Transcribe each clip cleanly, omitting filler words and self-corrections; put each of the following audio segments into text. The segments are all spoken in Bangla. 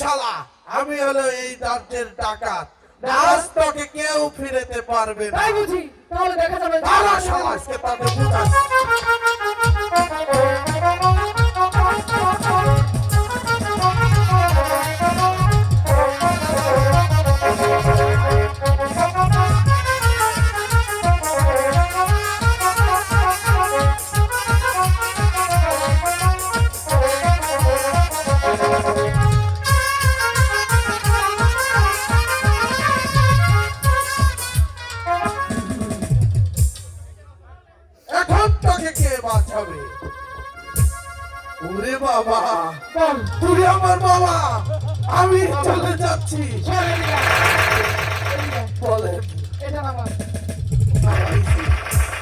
শালা, আমি হলো এই রাজ্যের ডাকাত। আজ তোকে কেউ ফিরেতে পারবে না। তাই বুঝি? তাহলে দেখা যাবে। দাঁড়া শালা, আজকে তাকে বুঝাচ্ছি। এখন তোকে কে বাঁচাবে? ওরে বাবা, তুই আমার বাবা, আমি চলে যাচ্ছি। বলেন, এটা আমার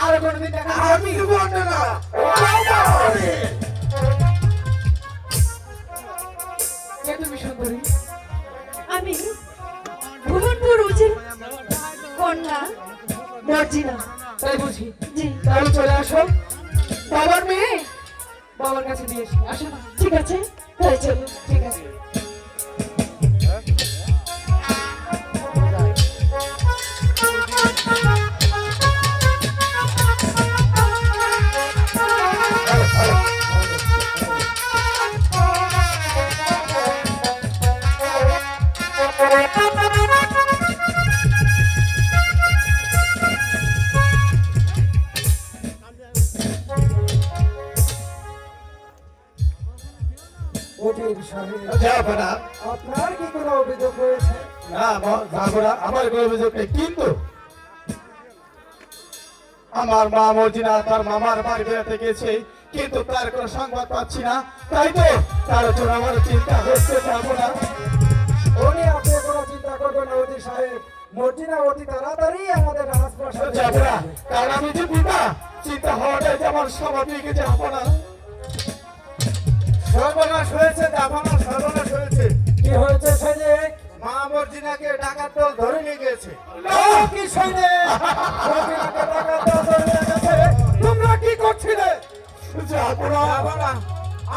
আর কোনদিন দেখা আমি বলবো না। বাবা রে। কে তুমি সুন্দরী? আমি ভুবনপুর উজির কন্যা মর্জিনা। তাই বুঝি? জি, তাহলে চলে আসো। বাবার মেয়ে, বাবার কাছে দিয়ে এসো। আসো না? ঠিক আছে, তাই চলো। ঠিক আছে। আপনার কি কোনো অভিযোগ রয়েছে? না জাগরা, আমার কোনো অভিযোগ নেই, কিন্তু আমার মা মর্জিনা তার মামার বাড়ি বেড়াতে গেছে, কিন্তু তার কোনো সংবাদ পাচ্ছি না। তাই তো তার জন্য আমার চিন্তা হচ্ছে। যাবো না। উনি আপনি কোনো চিন্তা করবেন না ওজি সাহেব, মর্জিনা অতি তাড়াতাড়ি আমাদের রাজপ্রাসাদে যাবো না, কারণ আমি যে পিতা, চিন্তা হওয়াটাই যে আমার স্বাভাবিক। যাবো না। সর্বনাশ হয়েছে, যাবো না, সর্বনাশ হয়েছে। কি হয়েছে সৈনিক? মা মর্জিনাকে ডাকাত দল ধরে নিয়ে গেছে। কি সৈনিক? মর্জিনাকে ডাকাত দল ধরে নিয়ে গেছে? তোমরা কি করছিলে? যাবো না, যাবো না।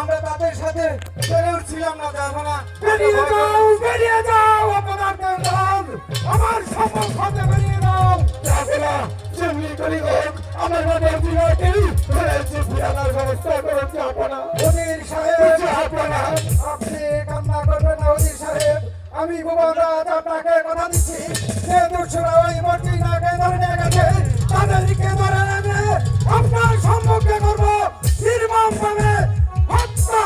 আমরা তাদের সাথে পেরে উঠছিলাম না। যাবো না। বেরিয়ে যাও, বেরিয়ে যাও আপনাদের দল, আমার সম্মুখ হতে বেরিয়ে যাও। যাবো না। যেমনি করি হোক আমার মা মর্জিনাকেই ধরে ফিরানোর ব্যবস্থা করে। যাবো না। উজির সাহেব, যাবো না। আপনি কান্না করবেন না উজির সাহেব। আমি ভুবন রাজ আপনাকে কথা দিচ্ছি, যে দুষ্টরা ওই মর্জিনাকে ধরে নিয়ে গেছে, তাদেরকে ধরে নেবে আপনার সম্মুখে করবো নির্মমভাবে হত্যা।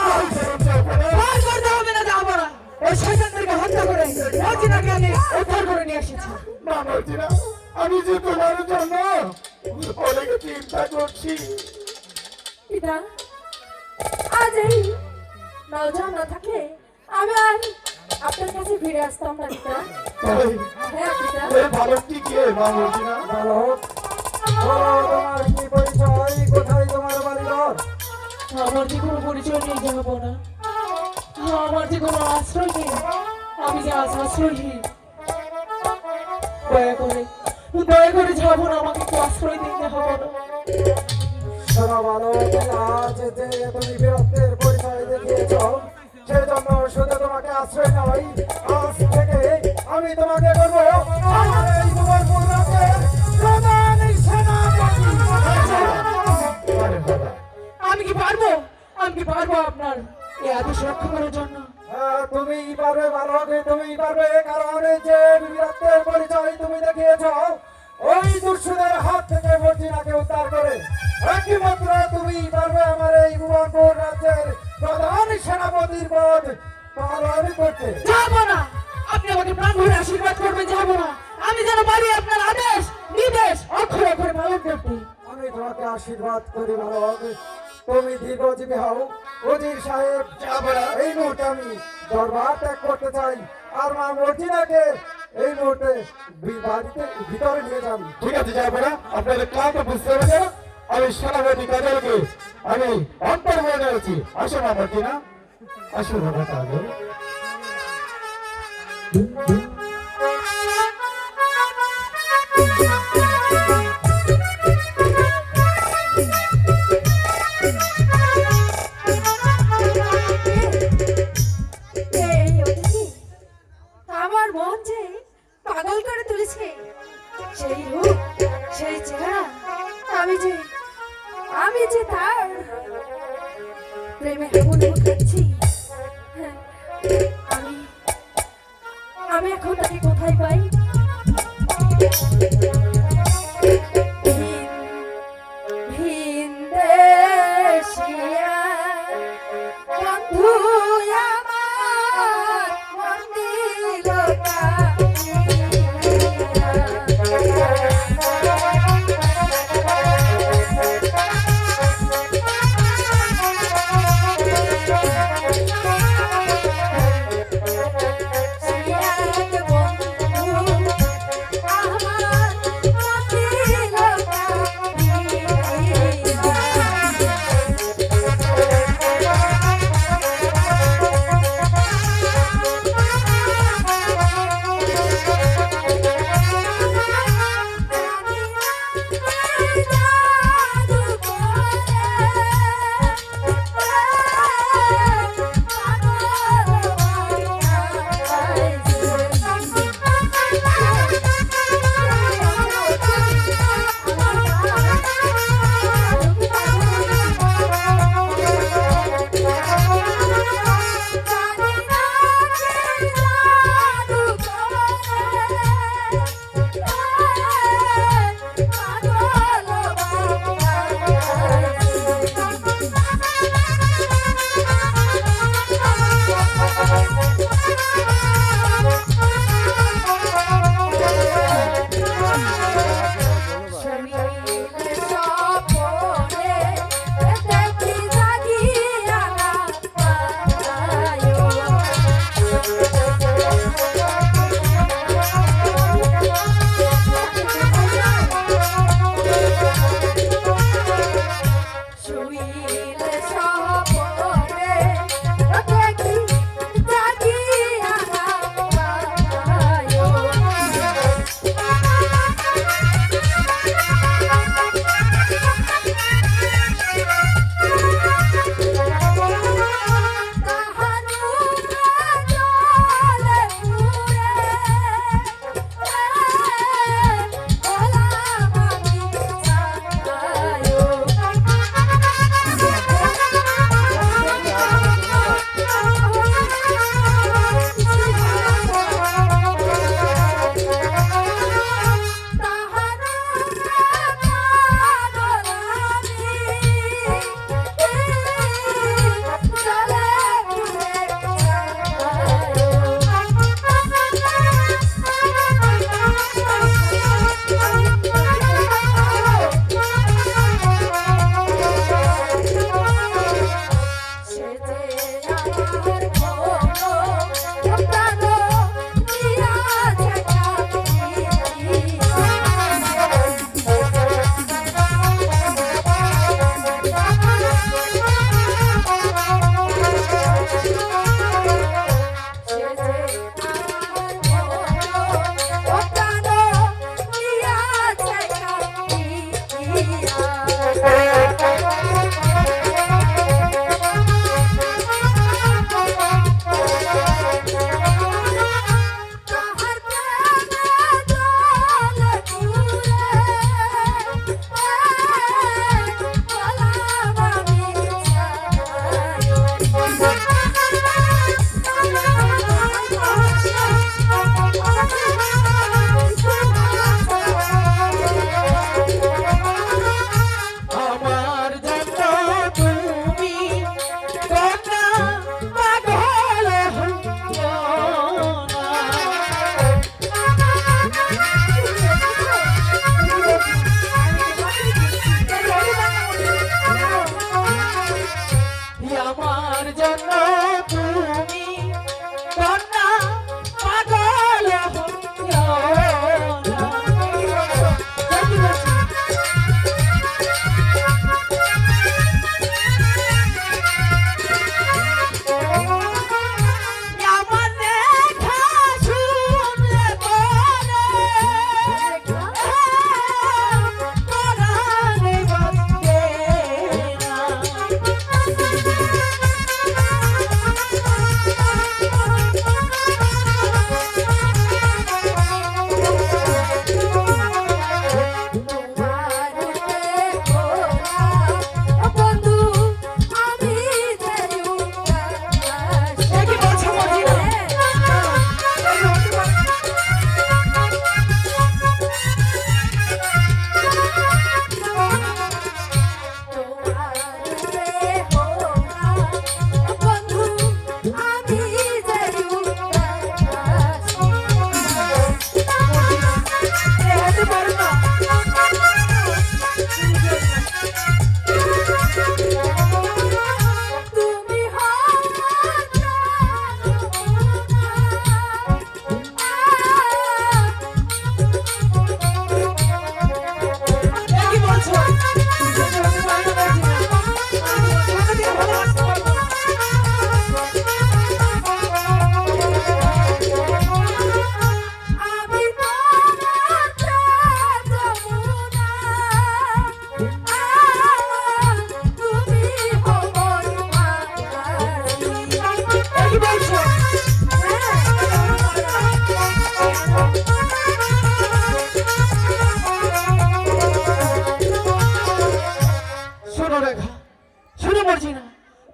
আর করতে হবে না, যাবো না। এই শয়তানদেরকে হত্যা করে মর্জিনাকে আমি উদ্ধার করে নিয়ে এসেছি। মা মর্জিনা, আমি যে তোমার জন্য অনেক চিন্তা করছি। পিতা, আজ এই নওজোয়ান না থাকলে আমি আর আপনার কাছে ফিরে আসতাম না পিতা। হ্যাঁ পিতা। এই বালকটি কে মা মর্জিনা? বালক, বলো তোমার কি পরিচয়, কোথায় তোমার বাড়িঘর? আমার যে কোনো পরিচয় নেই, যাবো না। আমার যে কোনো আশ্রয় নেই, আমি যে আজ আশ্রয়হীন। দয়া করে যাবো না, আমাকে একটু আশ্রয় দিতে হবে না। শোনো বালক, আজ যে তুমি বীরত্বের পরিচয় দেখিয়েছ, সেজন্য শুধু তোমাকে আশ্রয় নয়, আজ থেকে আমি তোমাকে করবো আমার এই ভুবনপুর রাজ্যের প্রধান সেনাপতি। আমি কি পারবো? আমি কি পারবো আপনার এই আদেশ রক্ষা করার জন্য? তুমি পারবে বালক, তুমি পারবে, কারণ এই যে বীরত্বের পরিচয় তুমি দেখিয়েছ, ওই দুষ্টদের হাত থেকে মর্জিনাকে উদ্ধার করে একমাত্র তুমি পারবে আমার এই ভুবনপুর রাজ্যের প্রধান সেনাপতির পদ পালন করতে। যাবো না। আপনি আমাকে প্রাণ ভরে আশীর্বাদ করবেন, যাবো না। আমি যেন পারি আপনার আদেশ নির্দেশ অক্ষরে অক্ষরে পালন করতে। আমি তোমাকে আশীর্বাদ করি বালক, তুমি দীর্ঘজীবী হও। উজির সাহেব, এই মুহূর্তে আমি দরবার ত্যাগ করতে চাই, আর মা মর্জিনাকে এই মুহূর্তে বাড়িতে ভিতরে নিয়ে যান। ঠিক আছে, যাবো না। আপনাদের ক্লান্ত বুঝতে হবে। আমি সেনাপতি কাজলকে আমি অন্তর মনে আছি। আসো মা মর্জিনা, আসো বাবা কাজল। এই অতিথি আমি যে তার প্রেমে আগুন খাচ্ছি। হ্যাঁ, আমি আমি এখন তাকে কোথায় পাই? ভিনদেশিয়া বন্ধু আমার মন দিল আমার শোনো রেখা, শুনে পারছি না